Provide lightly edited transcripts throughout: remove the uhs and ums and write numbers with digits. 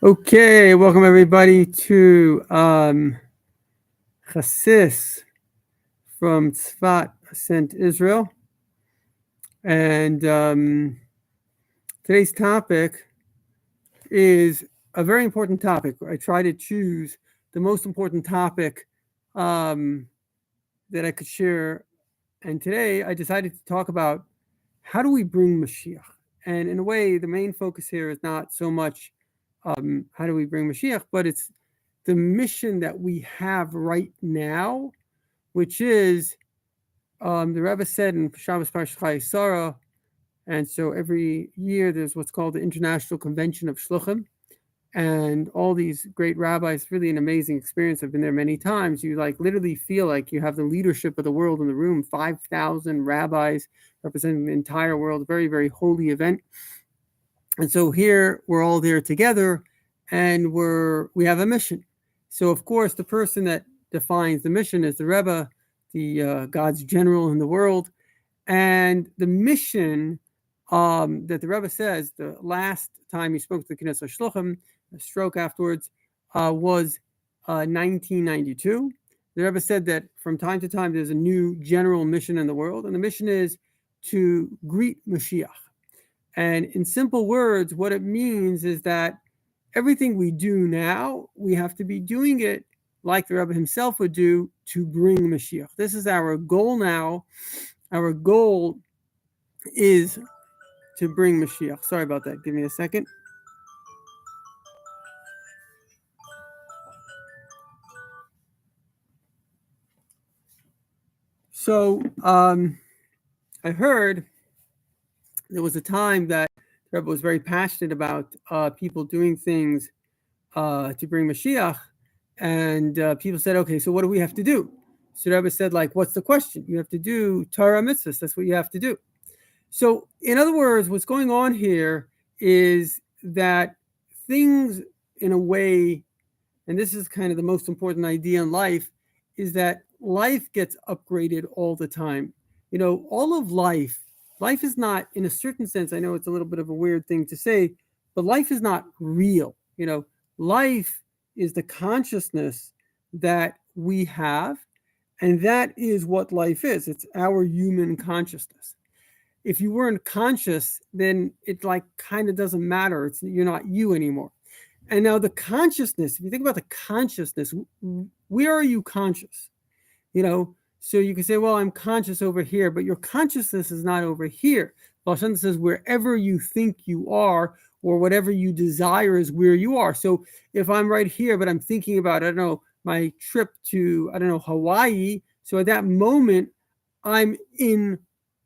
Okay, welcome everybody to Chassis from Tzfat, Ascent, Israel. And today's topic is a very important topic. I try to choose the most important topic that I could share. And today I decided to talk about how do we bring Mashiach? And in a way, the main focus here is not so much how do we bring Mashiach, but it's the mission that we have right now, which is the Rebbe said in Shabbos Parshas Chayei, and so every year there's what's called the International Convention of Shluchim, and all these great rabbis, really an amazing experience. I've been there many times. You like literally feel like you have the leadership of the world in the room, 5,000 rabbis representing the entire world, very, very holy event. And so here we're all there together and we have a mission. So of course, the person that defines the mission is the Rebbe, the God's general in the world. And the mission that the Rebbe says, the last time he spoke to the Knesset Shluchim, a stroke afterwards, was 1992. The Rebbe said that from time to time there's a new general mission in the world, and the mission is to greet Moshiach. And in simple words, what it means is that everything we do now, we have to be doing it like the Rebbe himself would do to bring Mashiach. This is our goal now. Our goal is to bring Mashiach. Sorry about that. Give me a second. So I heard there was a time that the Rebbe was very passionate about people doing things to bring Mashiach. And people said, okay, so what do we have to do? So the Rebbe said, like, what's the question? You have to do Torah mitzvahs. That's what you have to do. So in other words, what's going on here is that things in a way, and this is kind of the most important idea in life, is that life gets upgraded all the time. You know, all of life is not, in a certain sense, I know it's a little bit of a weird thing to say, but life is not real. You know, life is the consciousness that we have, and that is what life is. It's our human consciousness. If you weren't conscious, then it like kind of doesn't matter. You're not you anymore. And now the consciousness, if you think about the consciousness, where are you conscious? You know, so you can say, well, I'm conscious over here, but your consciousness is not over here. Baal Shem Tov says, wherever you think you are, or whatever you desire is where you are. So if I'm right here, but I'm thinking about, I don't know, my trip to, I don't know, Hawaii. So at that moment, I'm in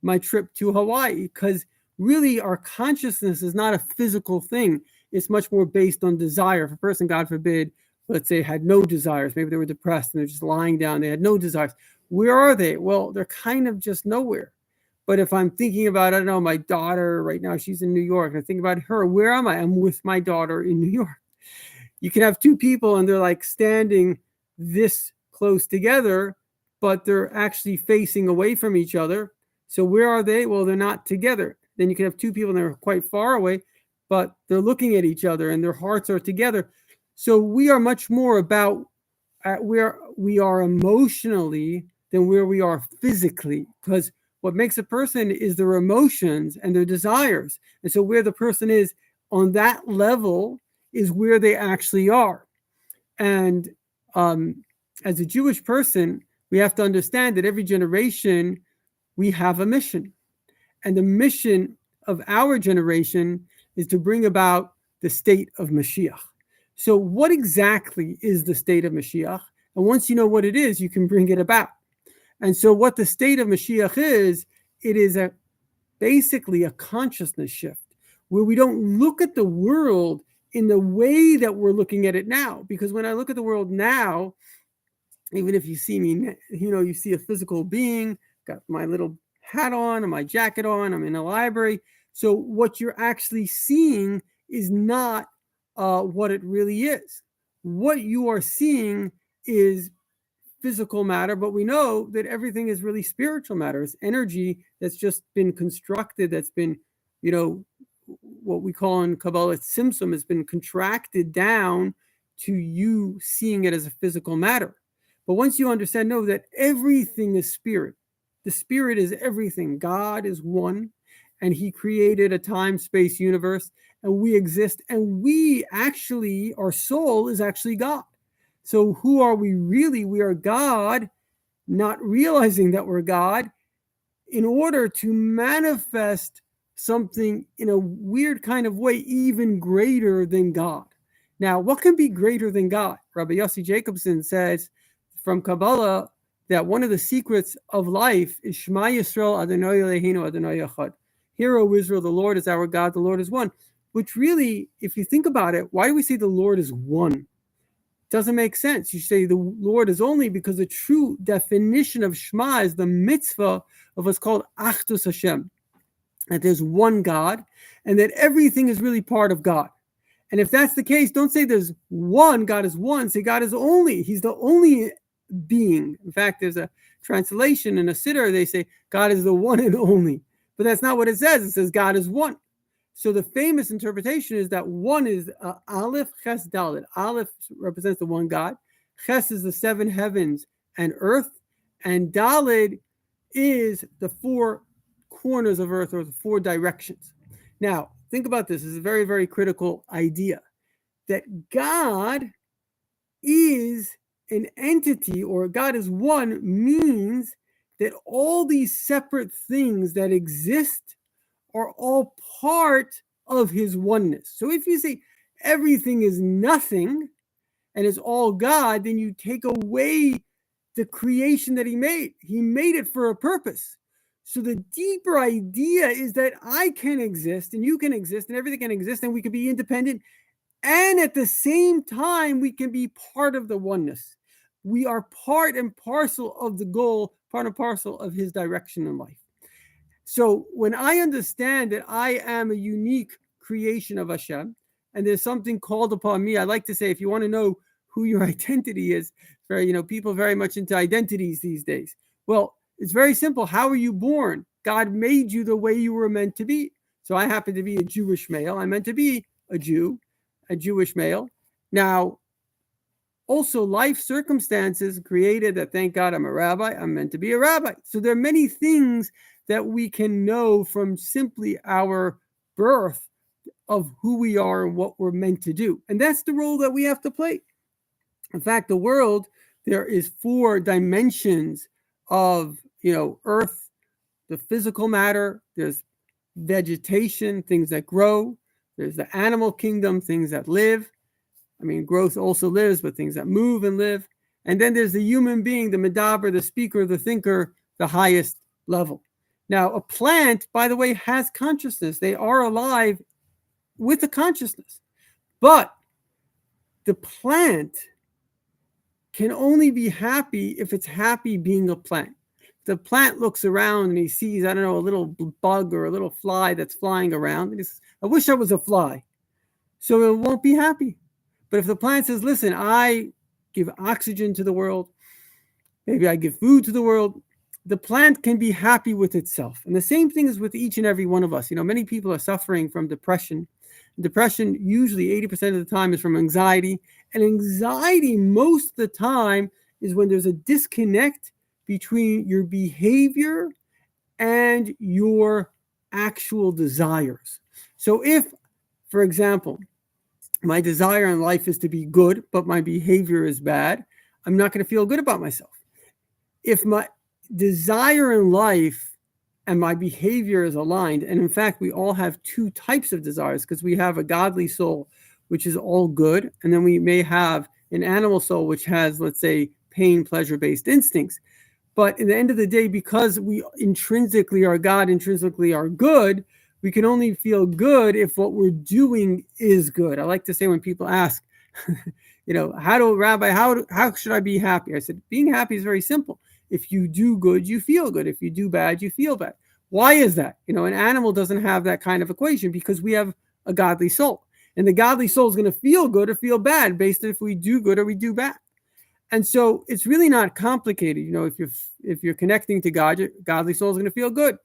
my trip to Hawaii, because really our consciousness is not a physical thing. It's much more based on desire. If a person, God forbid, let's say had no desires, maybe they were depressed and they're just lying down, they had no desires. Where are they? Well, they're kind of just nowhere. But if I'm thinking about, I don't know, my daughter right now, she's in New York, and I think about her, where am I? I'm with my daughter in New York. You can have two people and they're like standing this close together, but they're actually facing away from each other. So where are they? Well, they're not together. Then you can have two people and they're quite far away, but they're looking at each other and their hearts are together. So we are much more about where we are emotionally than where we are physically, because what makes a person is their emotions and their desires. And so where the person is on that level is where they actually are. And as a Jewish person, we have to understand that every generation we have a mission. And the mission of our generation is to bring about the state of Mashiach. So what exactly is the state of Mashiach? And once you know what it is, you can bring it about. And so what the state of Mashiach is, it is basically a consciousness shift where we don't look at the world in the way that we're looking at it now. Because when I look at the world now, even if you see me, you know, you see a physical being, got my little hat on and my jacket on, I'm in a library. So what you're actually seeing is not what it really is. What you are seeing is physical matter, but we know that everything is really spiritual matter. It's energy that's just been constructed, that's been, you know, what we call in Kabbalah Tzimtzum has been contracted down to you seeing it as a physical matter. But once you understand, know that everything is spirit. The spirit is everything. God is one, and he created a time-space universe, and we exist, and we actually, our soul is actually God. So who are we really? We are God, not realizing that we're God, in order to manifest something in a weird kind of way, even greater than God. Now, what can be greater than God? Rabbi Yossi Jacobson says from Kabbalah that one of the secrets of life is Shema Yisrael Adonai Eloheinu Adonai Echad. Hear, O Israel, the Lord is our God, the Lord is one. Which really, if you think about it, why do we say the Lord is one? Doesn't make sense. You say the Lord is only, because the true definition of Shema is the mitzvah of what's called Achdus Hashem, that there's one God and that everything is really part of God. And if that's the case, don't say there's one, God is one. Say God is only. He's the only being. In fact, there's a translation in a siddur, they say God is the one and only. But that's not what it says. It says God is one. So the famous interpretation is that one is Aleph, Ches, Dalet. Aleph represents the one God. Ches is the seven heavens and earth. And Dalet is the four corners of earth, or the four directions. Now, think about this. This is a very, very critical idea. That God is an entity, or God is one, means that all these separate things that exist are all part of his oneness. So if you say everything is nothing and is all God, then you take away the creation that he made. He made it for a purpose. So the deeper idea is that I can exist and you can exist and everything can exist and we can be independent. And at the same time, we can be part of the oneness. We are part and parcel of the goal, part and parcel of his direction in life. So when I understand that I am a unique creation of Hashem, and there's something called upon me, I like to say, if you want to know who your identity is, people very much into identities these days. Well, it's very simple. How are you born? God made you the way you were meant to be. So I happen to be a Jewish male. I'm meant to be a Jew, a Jewish male. Now, also life circumstances created that, thank God I'm a rabbi. I'm meant to be a rabbi. So there are many things that we can know from simply our birth of who we are and what we're meant to do. And that's the role that we have to play. In fact, the world, there is 4 dimensions of, earth, the physical matter, there's vegetation, things that grow, there's the animal kingdom, things that live. Growth also lives, but things that move and live. And then there's the human being, the medaber, the speaker, the thinker, the highest level. Now, a plant, by the way, has consciousness. They are alive with a consciousness. But the plant can only be happy if it's happy being a plant. The plant looks around and he sees, a little bug or a little fly that's flying around. And he says, I wish I was a fly. So it won't be happy. But if the plant says, listen, I give oxygen to the world, maybe I give food to the world, the plant can be happy with itself. And the same thing is with each and every one of us. Many people are suffering from depression. Depression usually 80% of the time is from anxiety. And anxiety most of the time is when there's a disconnect between your behavior and your actual desires. So if, for example, my desire in life is to be good, but my behavior is bad, I'm not going to feel good about myself. If my desire in life and my behavior is aligned, and in fact, we all have 2 types of desires, because we have a godly soul, which is all good, and then we may have an animal soul, which has, let's say, pain, pleasure-based instincts. But in the end of the day, because we intrinsically are God, intrinsically are good, we can only feel good if what we're doing is good. I like to say when people ask, how should I be happy? I said, being happy is very simple. If you do good, you feel good. If you do bad, you feel bad. Why is that? An animal doesn't have that kind of equation, because we have a godly soul. And the godly soul is going to feel good or feel bad based on if we do good or we do bad. And so it's really not complicated. If you're connecting to God, your godly soul is going to feel good.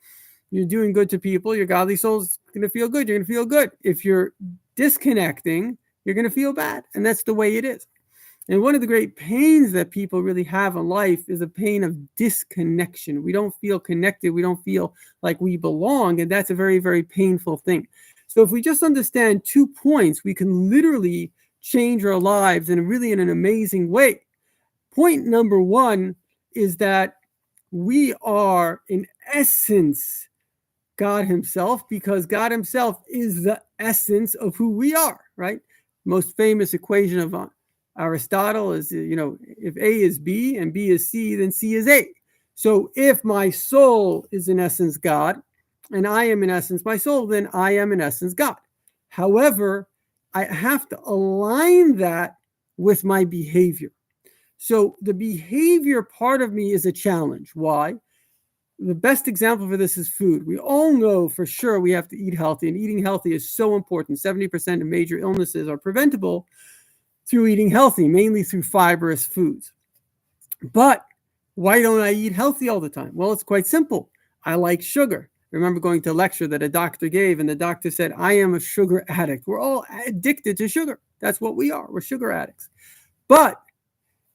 you're doing good to people, your godly soul's going to feel good. You're going to feel good. If you're disconnecting, you're going to feel bad. And that's the way it is. And one of the great pains that people really have in life is a pain of disconnection. We don't feel connected. We don't feel like we belong. And that's a very, very painful thing. So if we just understand 2 points, we can literally change our lives in an amazing way. Point number 1 is that we are, in essence, God himself, because God himself is the essence of who we are, right? Most famous equation of Aristotle is, if A is B and B is C, then C is A. So if my soul is in essence God, and I am in essence my soul, then I am in essence God. However, I have to align that with my behavior. So the behavior part of me is a challenge. Why? The best example for this is food. We all know for sure we have to eat healthy, and eating healthy is so important. 70% of major illnesses are preventable through eating healthy, mainly through fibrous foods. But why don't I eat healthy all the time? Well, it's quite simple. I like sugar. I remember going to a lecture that a doctor gave, and the doctor said, I am a sugar addict. We're all addicted to sugar. That's what we are. We're sugar addicts. But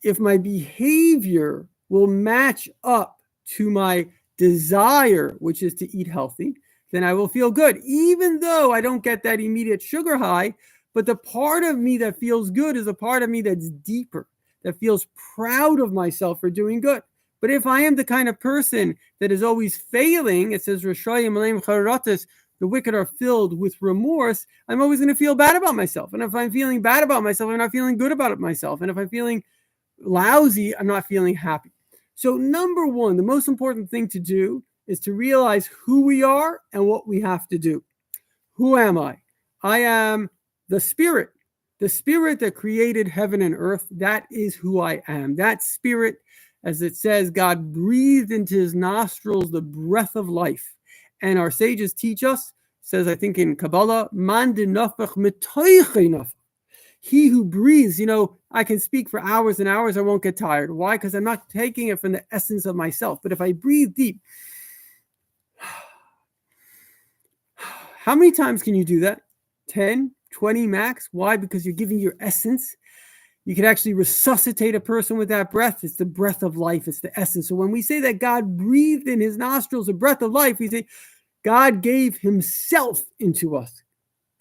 if my behavior will match up to my desire, which is to eat healthy, then I will feel good, even though I don't get that immediate sugar high. But the part of me that feels good is a part of me that's deeper, that feels proud of myself for doing good. But if I am the kind of person that is always failing, it says, the wicked are filled with remorse, I'm always going to feel bad about myself. And if I'm feeling bad about myself, I'm not feeling good about it myself. And if I'm feeling lousy, I'm not feeling happy. So number 1, the most important thing to do is to realize who we are and what we have to do. Who am I? I am the spirit that created heaven and earth. That is who I am. That spirit, as it says, God breathed into his nostrils the breath of life. And our sages teach us, says, I think in Kabbalah, man de nafach mitoiche nafach. He who breathes, I can speak for hours and hours. I won't get tired. Why? Because I'm not taking it from the essence of myself. But if I breathe deep, how many times can you do that? 10, 20 max. Why? Because you're giving your essence. You can actually resuscitate a person with that breath. It's the breath of life. It's the essence. So when we say that God breathed in his nostrils a breath of life, we say God gave himself into us.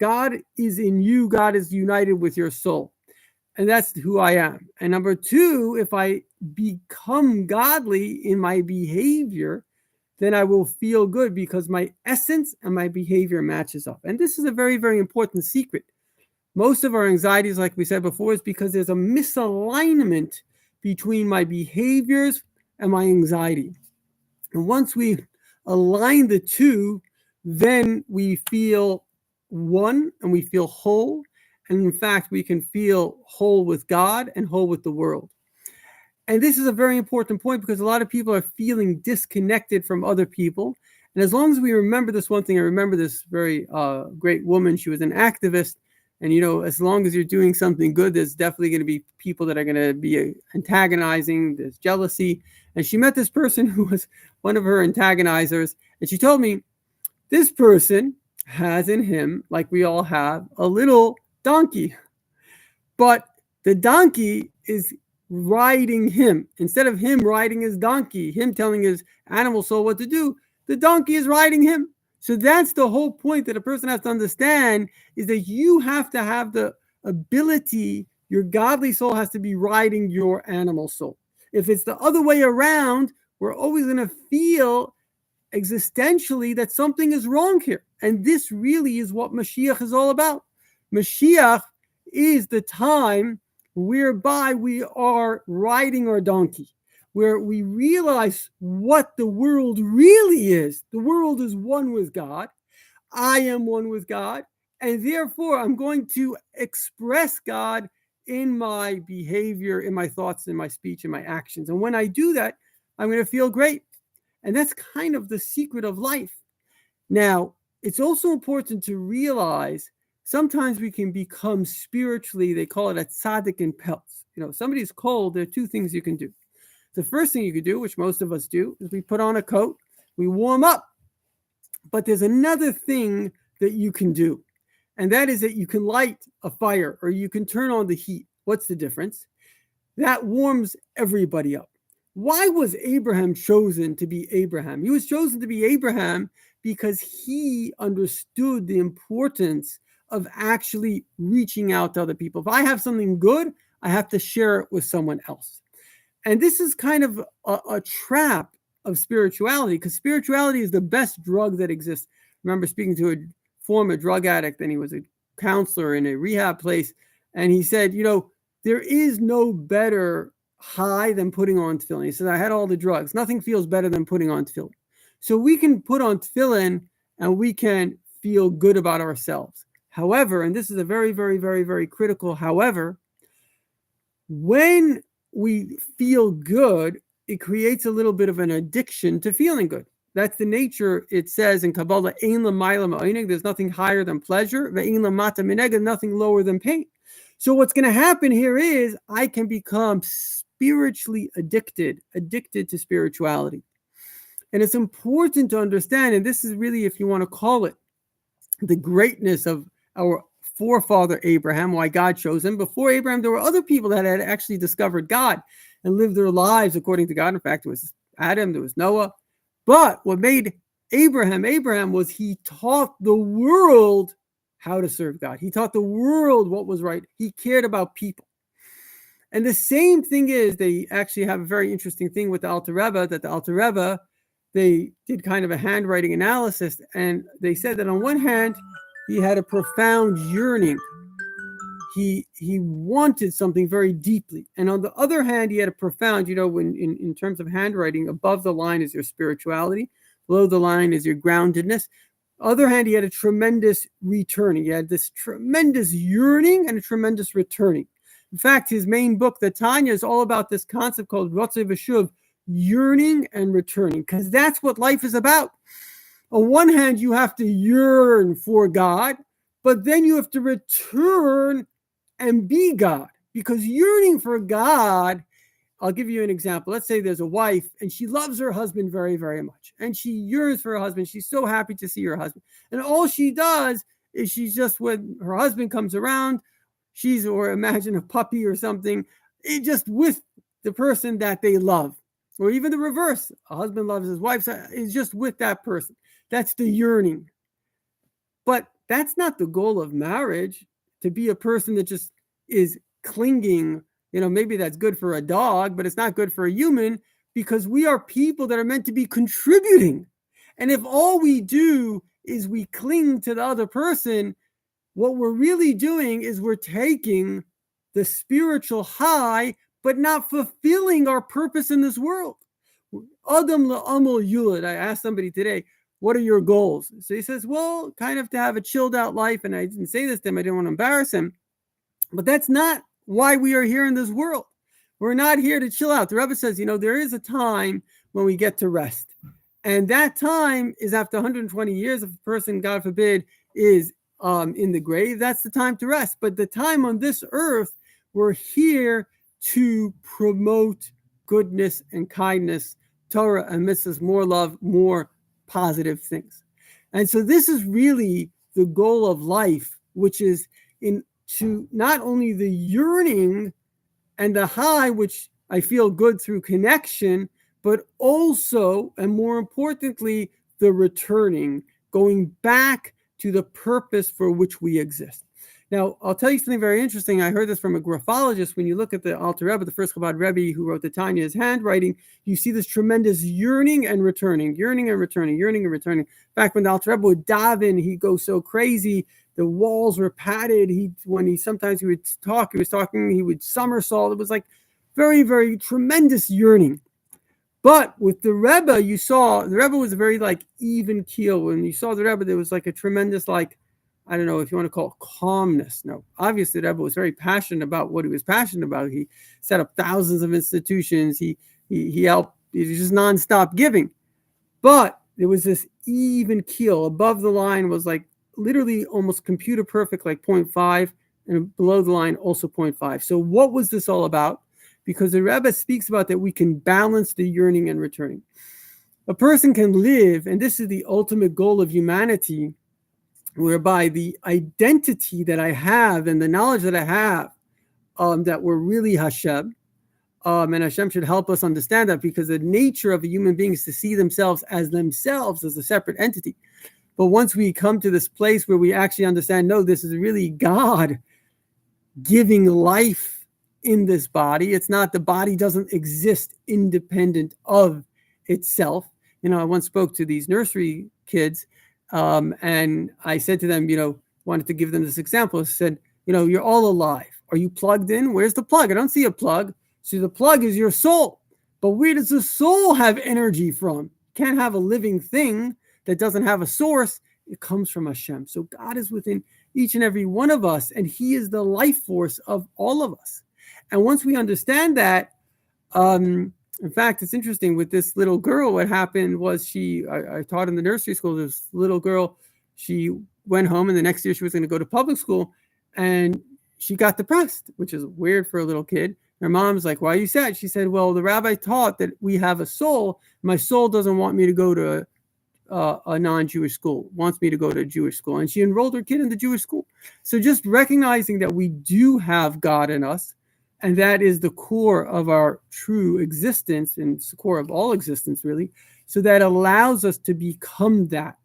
God is in you. God is united with your soul. And that's who I am. And number 2, if I become godly in my behavior, then I will feel good because my essence and my behavior matches up. And this is a very, very important secret. Most of our anxieties, like we said before, is because there's a misalignment between my behaviors and my anxiety. And once we align the 2, then we feel one and we feel whole. And in fact, we can feel whole with God and whole with the world. And this is a very important point because a lot of people are feeling disconnected from other people. And as long as we remember this one thing, I remember this very great woman. She was an activist. And, as long as you're doing something good, there's definitely going to be people that are going to be antagonizing. There's jealousy. And she met this person who was one of her antagonizers. And she told me, this person has in him, like we all have, a little donkey. But the donkey is riding him. Instead of him riding his donkey, him telling his animal soul what to do, the donkey is riding him. So that's the whole point that a person has to understand, is that you have to have the ability, your godly soul has to be riding your animal soul. If it's the other way around, we're always going to feel existentially that something is wrong here. And this really is what Moshiach is all about. Moshiach is the time whereby we are riding our donkey, where we realize what the world really is. The world is one with God. I am one with God. And therefore, I'm going to express God in my behavior, in my thoughts, in my speech, in my actions. And when I do that, I'm going to feel great. And that's kind of the secret of life. Now, it's also important to realize sometimes we can become spiritually, they call it a tzaddik in pelts. Somebody's cold, there are 2 things you can do. The first thing you can do, which most of us do, is we put on a coat, we warm up. But there's another thing that you can do, and that is that you can light a fire or you can turn on the heat. What's the difference? That warms everybody up. Why was Abraham chosen to be Abraham? He was chosen to be Abraham because he understood the importance of actually reaching out to other people. If I have something good, I have to share it with someone else. And this is kind of a trap of spirituality, because spirituality is the best drug that exists. I remember speaking to a former drug addict, and he was a counselor in a rehab place, and he said, there is no better high than putting on tefillin. He says, I had all the drugs. Nothing feels better than putting on tefillin. So we can put on tefillin and we can feel good about ourselves. However, and this is a very, very, very, very critical however, when we feel good, it creates a little bit of an addiction to feeling good. That's the nature, it says in Kabbalah, there's nothing higher than pleasure, nothing lower than pain. So what's going to happen here is I can become spiritually addicted to spirituality. And it's important to understand, and this is really, if you want to call it, the greatness of our forefather Abraham, why God chose him. Before Abraham, there were other people that had actually discovered God and lived their lives according to God. In fact, it was Adam, there was Noah. But what made Abraham was he taught the world how to serve God. He taught the world what was right. He cared about people. And the same thing is, they actually have a very interesting thing with the Alter Rebbe, that the Alter Rebbe, they did kind of a handwriting analysis, and they said that on one hand, he had a profound yearning. He wanted something very deeply. And on the other hand, he had a profound, when in terms of handwriting, above the line is your spirituality, below the line is your groundedness. Other hand, he had a tremendous returning. He had this tremendous yearning and a tremendous returning. In fact, his main book, the Tanya, is all about this concept called Ratzei V'Shuv, yearning and returning, because that's what life is about. On one hand, you have to yearn for God, but then you have to return and be God, because yearning for God, I'll give you an example. Let's say there's a wife and she loves her husband very, very much, and she yearns for her husband. She's so happy to see her husband. And all she does is she's just, when her husband comes around, or imagine a puppy or something, just with the person that they love. Or even the reverse. A husband loves his wife, so it's just with that person. That's the yearning. But that's not the goal of marriage, to be a person that just is clinging. Maybe that's good for a dog, but it's not good for a human, because we are people that are meant to be contributing. And if all we do is we cling to the other person, what we're really doing is we're taking the spiritual high, but not fulfilling our purpose in this world. Adam la'amol yulad. I asked somebody today, what are your goals? So he says, well, kind of to have a chilled out life. And I didn't say this to him, I didn't want to embarrass him. But that's not why we are here in this world. We're not here to chill out. The Rebbe says, there is a time when we get to rest. And that time is after 120 years. If a person, God forbid, is in the grave, that's the time to rest. But the time on this earth, we're here to promote goodness and kindness, Torah and mitzvahs, more love, more positive things. And so this is really the goal of life, which is to not only the yearning and the high, which I feel good through connection, but also, and more importantly, the returning, going back to the purpose for which we exist. Now, I'll tell you something very interesting. I heard this from a graphologist. When you look at the Alter Rebbe, the first Chabad Rebbe who wrote the Tanya, his handwriting, you see this tremendous yearning and returning, yearning and returning, yearning and returning. Back when the Alter Rebbe would daven, he'd go so crazy. The walls were padded. Sometimes he would talk, he would somersault. It was like very, very tremendous yearning. But with the Rebbe, you saw the Rebbe was a very even keel. When you saw the Rebbe, there was a tremendous I don't know if you want to call it calmness. No, obviously the Rebbe was very passionate about what he was passionate about. He set up thousands of institutions. He helped. He was just nonstop giving. But there was this even keel. Above the line was literally almost computer perfect, 0.5, and below the line also 0.5. So what was this all about? Because the Rebbe speaks about that we can balance the yearning and returning. a person can live, and this is the ultimate goal of humanity, whereby the identity that I have and the knowledge that I have, that we're really Hashem, and Hashem should help us understand that, because the nature of a human being is to see themselves as a separate entity. But once we come to this place where we actually understand, no, this is really God giving life in this body. It's not, the body doesn't exist independent of itself. I once spoke to these nursery kids, and I said to them, wanted to give them this example. I said, you're all alive. Are you plugged in? Where's the plug? I don't see a plug. So the plug is your soul. But where does the soul have energy from? You can't have a living thing that doesn't have a source. It comes from Hashem. So God is within each and every one of us, and He is the life force of all of us. And once we understand that, in fact, it's interesting with this little girl. What happened was I taught in the nursery school. This little girl, she went home, and the next year she was going to go to public school, and she got depressed, which is weird for a little kid. Her mom's like, "Why are you sad?" She said, "Well, the rabbi taught that we have a soul. My soul doesn't want me to go to a non-Jewish school, wants me to go to a Jewish school." And she enrolled her kid in the Jewish school. So just recognizing that we do have God in us, and that is the core of our true existence, and it's the core of all existence, really. So that allows us to become that.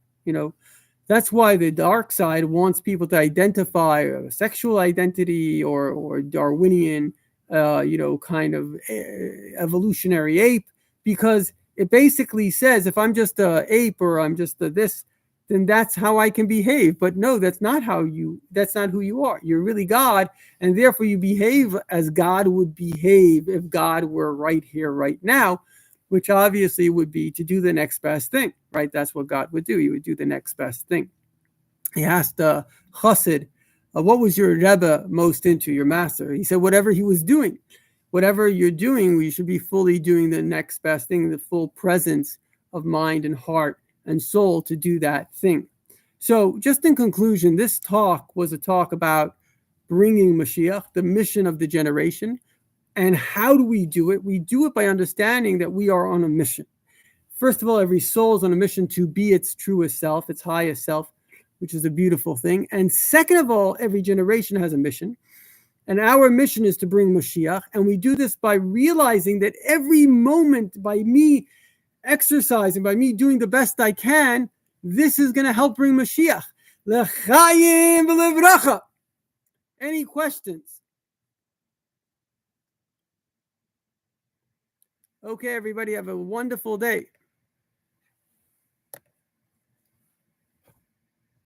That's why the dark side wants people to identify a sexual identity or Darwinian, kind of evolutionary ape, because it basically says, if I'm just an ape or I'm just this, then that's how I can behave. But no, that's not who you are. You're really God, and therefore you behave as God would behave if God were right here, right now, which obviously would be to do the next best thing, right? That's what God would do. He would do the next best thing. He asked Chassid, what was your Rebbe most into, your master? He said, whatever he was doing. Whatever you're doing, we should be fully doing the next best thing, the full presence of mind and heart and soul to do that thing. So just in conclusion, this talk was a talk about bringing Moshiach, the mission of the generation. And how do we do it? We do it by understanding that we are on a mission. First of all, every soul is on a mission to be its truest self, its highest self, which is a beautiful thing. And second of all, every generation has a mission. And our mission is to bring Moshiach. And we do this by realizing that every moment, by me exercising, by me doing the best I can, this is going to help bring Moshiach. L'chaim v'levracha. Any questions? Okay, everybody, have a wonderful day.